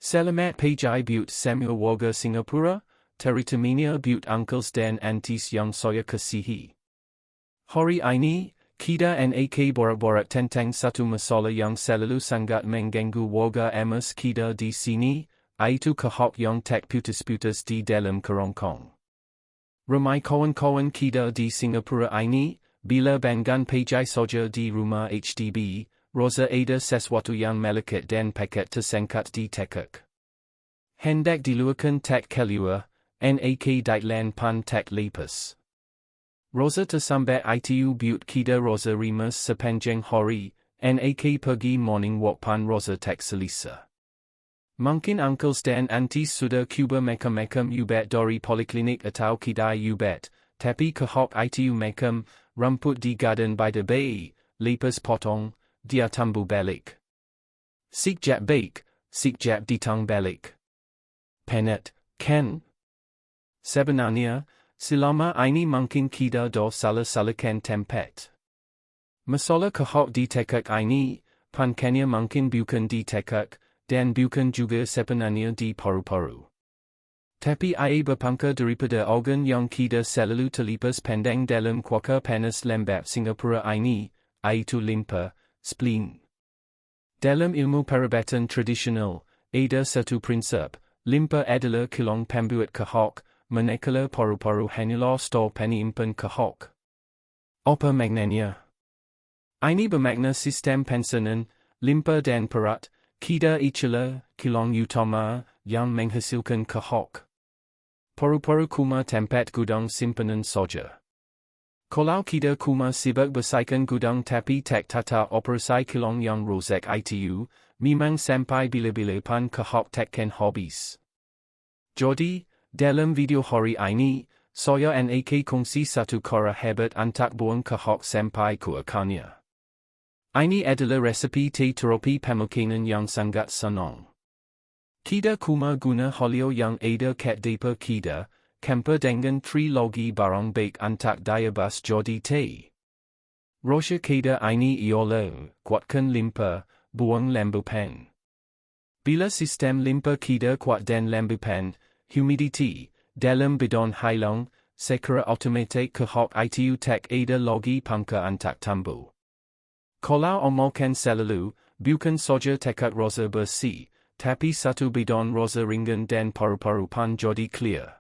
Selamat pagi buat semua warga Singapura, teritemania buat uncles dan aunties yang saya kasihi. Hari ini, kita nak borak-borak tentang satu masalah yang selalu sangat mengganggu warga emas kita di sini, iaitu kahok yang tak putus-putus di dalam kerongkong. Ramai kawan-kawan kita di Singapura ini, bila bangun pagi saja di rumah HDB, Rosa ada sesuatu yang melekat dan paket tersangkut di tekuk. Hendak diluarkan tak keluar, nak daitlan pan tak lepas. Rosa tersambat ITU buat kita Rosa rimas sepanjang hari, nak pergi morning walk pan Rosa tak selesa. Mungkin uncles dan aunties sudah cuba macam-macam ubat dari poliklinik atau kedai ubat, tapi kahok ITU macam, rumput di garden by the bay, lepas potong, dia tumbuh balik. Sekejap baik, sekejap ditang balik. Penat, kan? Sebenarnya, selama ini mungkin kita dah salah-salahkan tempat. Masalah kahok di tekuk ini, pankanya mungkin bukan di tekuk, dan bukan juga sebenarnya di paru-paru. Tapi ia berpangka daripada organ yang kita selalu terlepas pandang dalam kuarka panas lembab Singapura ini, iaitu limpa, spleen. Dalam ilmu perubatan tradisional, ada satu prinsip, limpa adalah kilang pembuat kahok, manakala paru-paru hanyalah stor penyimpan kahok. Apa maknanya? Ini bermakna sistem pensanan, limpa dan perat, kita ialah kilang utama yang menghasilkan kahok. Paru-paru cuma tempat gudang simpanan saja. Kalau kita cuma sibuk bersihkan gudang tapi tak tata operasi kilang yang rosak ITU, memang sampai bila-bila pan kahok takkan habis. Jadi, dalam video hari ini, saya nak kongsi satu cara hebat untuk buang kahok sampai ke akarnya. Ini adalah resepi teh terapi pemakanan yang sangat senang. Kita cuma guna halio yang ada kat depa kita, camper dengan trilogi barang baik untuk diabas jadi teh. Rosya kita ini ialah, kuatkan limpa, buang lambupan. Bila sistem limpa kita kuat dan lambupan, humidity, dalam bidon hilang, secara automatik kahok ITU tak ada lagi pangka untuk tumbuh. Kalau amalkan selalu, bukan saja tekuk rosa bersih, tapi satu bidon rosa ringan dan paru-paru pan jadi clear.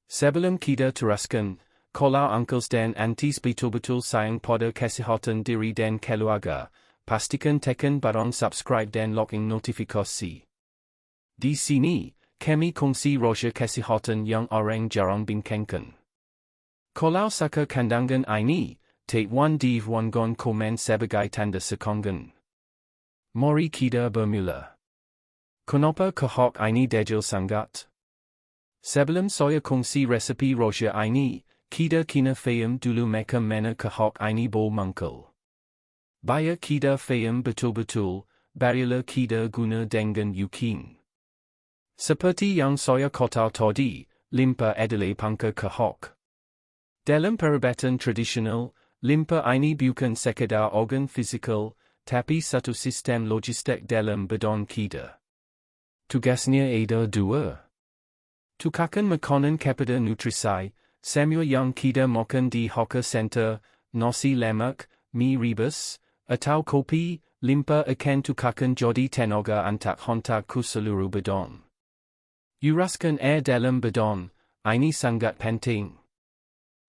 Sebelum kita teruskan, kalau uncles dan aunties betul-betul sayang pada kesihatan diri dan keluarga, pastikan tekan button subscribe dan locking notifikasi. Di sini, kami kongsi rahsia kesihatan yang orang jarang bincangkan. Kalau suka kandangan ini, take one div one gon komen sebagai tanda sokongan. Mari kita bermula. Kenapa kahok ini dajal sangat? Sebelum saya kongsi resepi rahsia ini, kita kena faham dulu macam mana kahok ini boleh muncul. Biar kita faham betul-betul, barulah kita guna dengan yakin. Seperti yang saya kata tadi, limpa adalah pangka kahok. Dalam perubatan tradisional, limpa ini bukan sekadar organ fizikal, tapi satu sistem logistik dalam badan kita. Tugasnya ada dua. Tukarkan makanan kepada nutrisi, semua yang kita makan di hawker center, nasi lemak, mie rebus, atau kopi, limpa akan tukarkan jadi tenaga untuk hantar ke seluruh badan. Uraskan air dalam badan, ini sangat penting.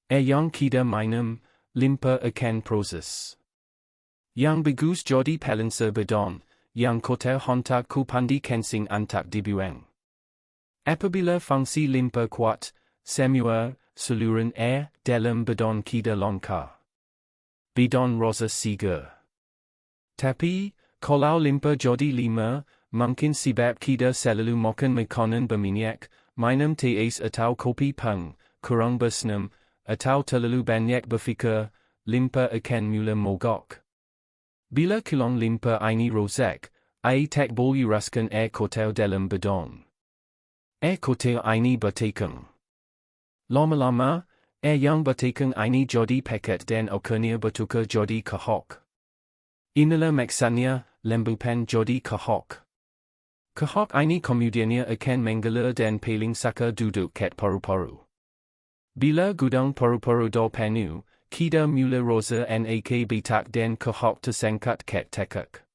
Air yang kita minum, limpa akan proses. Yang bagus jadi pelansa badan, yang kotor hantar ke pandi kencing untuk dibuang. Apabila fungsi limpa kuat, semua, saluran air, dalam badan kita lancar. Badan rosa segar. Tapi, kalau limpa jadi lima, mungkin sebab kita selalu makan makanan berminyak, minum teh ais atau kopi pang, kurang bersenam, atau terlalu banyak berfikir, limpa akan mula mogok. Bila kilang limpa ini rosak, ia tak boleh uraskan air kotor dalam badan. Air kotor ini bertekang. Lama-lama, air yang bertekang ini jadi paket dan akhirnya bertukar jadi kahok. Inilah maksudnya, lambupan jadi kahok. Kahok ini kemudiannya akan menggelar dan paling suka duduk kat paru-paru. Bila gudang paru-paru do penuh, kita mula rosa nak betak dan kahok tersangkut kat tekuk.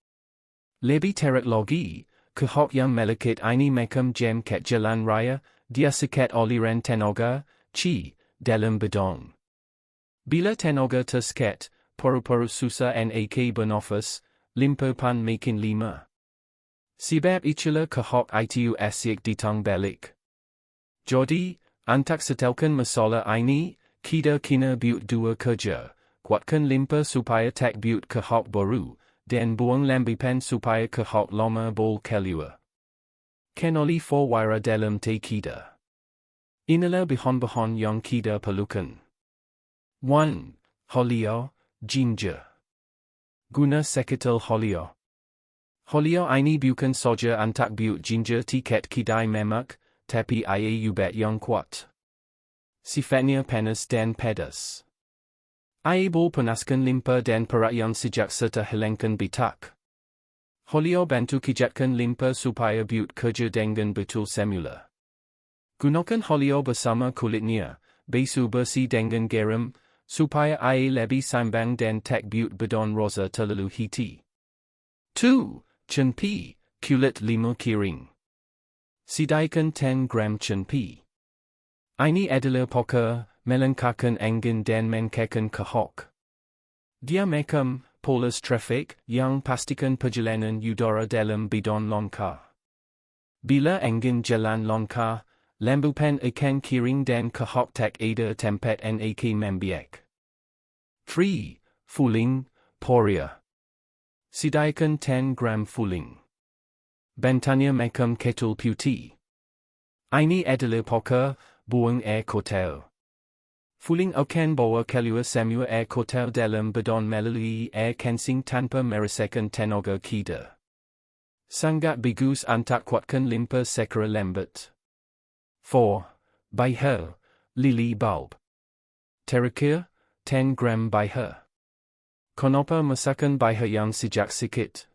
Lebih terak lagi, kahok yang melekit ini makam jam kat jalan raya, dia sekat aliran tenaga, dalam bedong. Bila tenaga tersket, paru-paru susah nak bernafas, limpa makin lima. Sebab itulah kahok itu asyik ditang balik. Jadi, untuk setelkan masalah ini, kita kena buat dua kerja, kuatkan limpa supaya tak buat kahok baru, dan buang lambipan supaya kahok lama bol keluar. Kenali forwira dalam teh kita. Inilah bahan-bahan yang kita perlukan. 1. Holio, ginger. Guna seketel holio. Holio ini bukan saja untuk buat ginger tiket kedai memak, tapi ia ubat yang kuat. Sifatnya panas dan pedas. Ia boleh panaskan limpa dan perut yang sejak serta hilangkan betak. Holio bantu kijatkan limpa supaya buat kerja dengan betul semula. Gunakan holio bersama kulitnya, basuh bersih dengan garam, supaya ia lebih seimbang dan tak buat badan rosa terlalu hiti. 2. Cenpi, kulit 5 kiring. Sediakan 10 gram cenpi. Ini adalah poker, melengkakan angin dan menkakan kahok. Dia makam, polis trafik, yang pastikan perjalanan udara dalam bidang lancar. Bila angin jalan lancar, lambupan akan kiring dan kahok tak ada tempat nak membiak. 3. Fuling, poria. Sediakan 10 gram fuling. Bantanya makam ketul putih. Ini adalah poker, buang air kotor. Fuling akan bawa keluar semua air kotor dalam badan melalui air kencing tanpa merasakan tenaga kita. Sangat bagus untuk kuatkan limpa secara lambat. 4. Bayher, lili bulb. Terakhir, 10 gram bayher. Kenapa masakan bayher yang sejak sikit?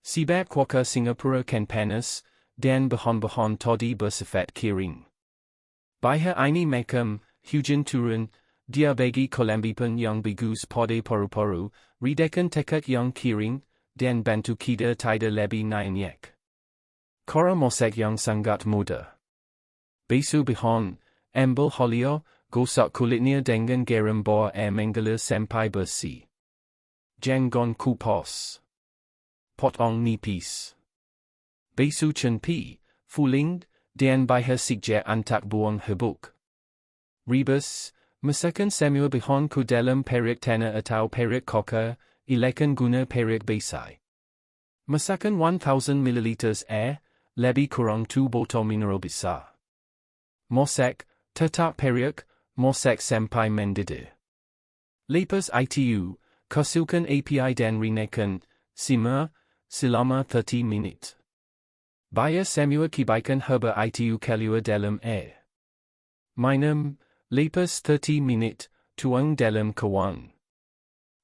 Sebab kuaka Singapura kan panas, dan bahan-bahan tadi bersifat kiring. Bayher ini makam, hujan turun, dia bagi kelembapan yang bagus pada paru-paru, redakan tekuk yang kiring, dan bantu kita tidak lebih nyenyak. Cara masak yang sangat mudah. Basuh bahan, ambil holio, gosok kulitnya dengan garam bawah air mengalir sampai bersih. Jangan kupas. Potong nipis. Basuh cenpi, fuling, dan bayher sejak untuk buang habuk. Rebus, masukkan semua bahan ke dalam perak tanah atau perak koka, ilakan guna perak basai. Masukkan 1000 ml air, lebih kurang 2 botol mineral besar. Masak, tetap perak, masak sampai mendidih. Lepas itu, kosongkan API dan renakan, simmer, selama 30 minit. Bayar semua kebaikan herba itu keluar dalam air. Minum, lepas 30 minit, tuang dalam cawan.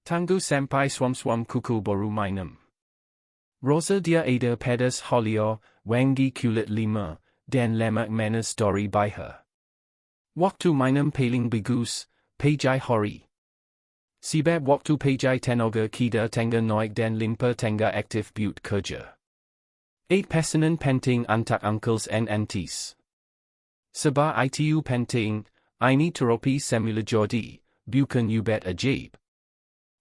Tunggu sampai suam-suam kuku baru minum. Rosa dia ada pedas holio, wangi kulit 5, dan lemak manis dari bayher. Waktu minum paling bagus, pagi hari. Sebab waktu pagi tenaga kita tengah naik dan limpa tengah aktif buat kerja. 8 pesanan penting untuk uncles and aunties. Sebab itu penting, ini terapi semula jadi, bukan ubat ajaib.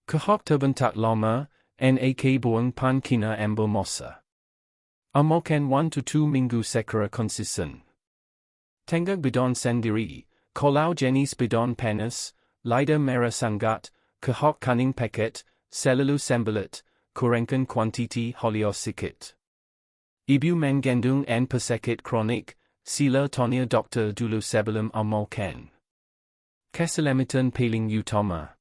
Kahok terbentak lama, nak buang pan kina ambil masa. Amalkan 1 to 2 minggu secara konsisten. Tengah badan sendiri, kalau jenis badan panas, lidah merah sangat, kahok kuning paket, selalu sembelit, kurangkan kuantiti holio sikit. Ibu mengandung dan pesakit kronik, sila tanya dokter dulu sebelum amalkan. Keselamatan paling utama.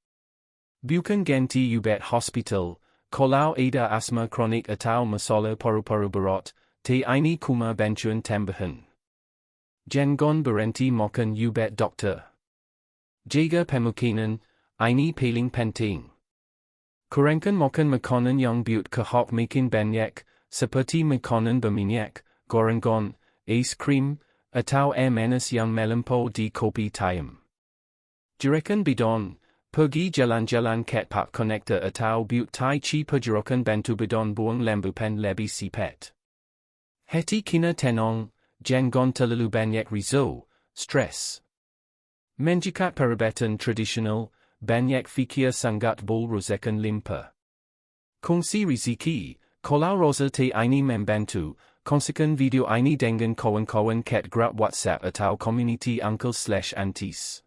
Bukan ganti ubat hospital, kalau ada asma kronik atau masalah paru-paru berat, ini cuma bantuan tambahan. Jangan berhenti makan ubat dokter. Jaga pemungkinan, ini paling penting. Kurangkan makan makanan yang buat kahok makin banyak, seperti makanan berminyak, gorengan, es krim, atau air manis yang melampau di kopi tiam. Gerakan bidon, pergi jalan-jalan kat park connector atau buat tai chi pergerakan bantu bidon buang lambutan lebih cepat. Hati kina tenang, jangan terlalu banyak risau, stres. Menjikat perubatan tradisional, banyak fikir sangat berusakan limpa. Kongsi rezeki, kalau rezeki ini membantu, kongsikan video ini dengan kawan-kawan kat grup WhatsApp atau community uncle/aunties.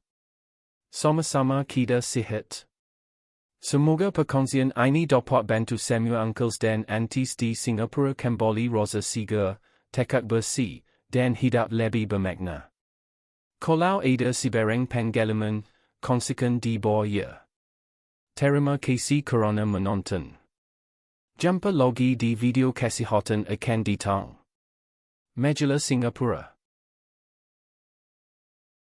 Sama-sama kita sihat. Semoga perkongsian ini dapat bantu semua uncles dan aunties di Singapura kembali rasa segar, tekad bersih, dan hidup lebih bermakna. Kalau ada sebarang pengalaman, kongsikan di bawah. Terima kasih kerana menonton. Jumpa lagi di video kesihatan akan datang. Majalah Singapura.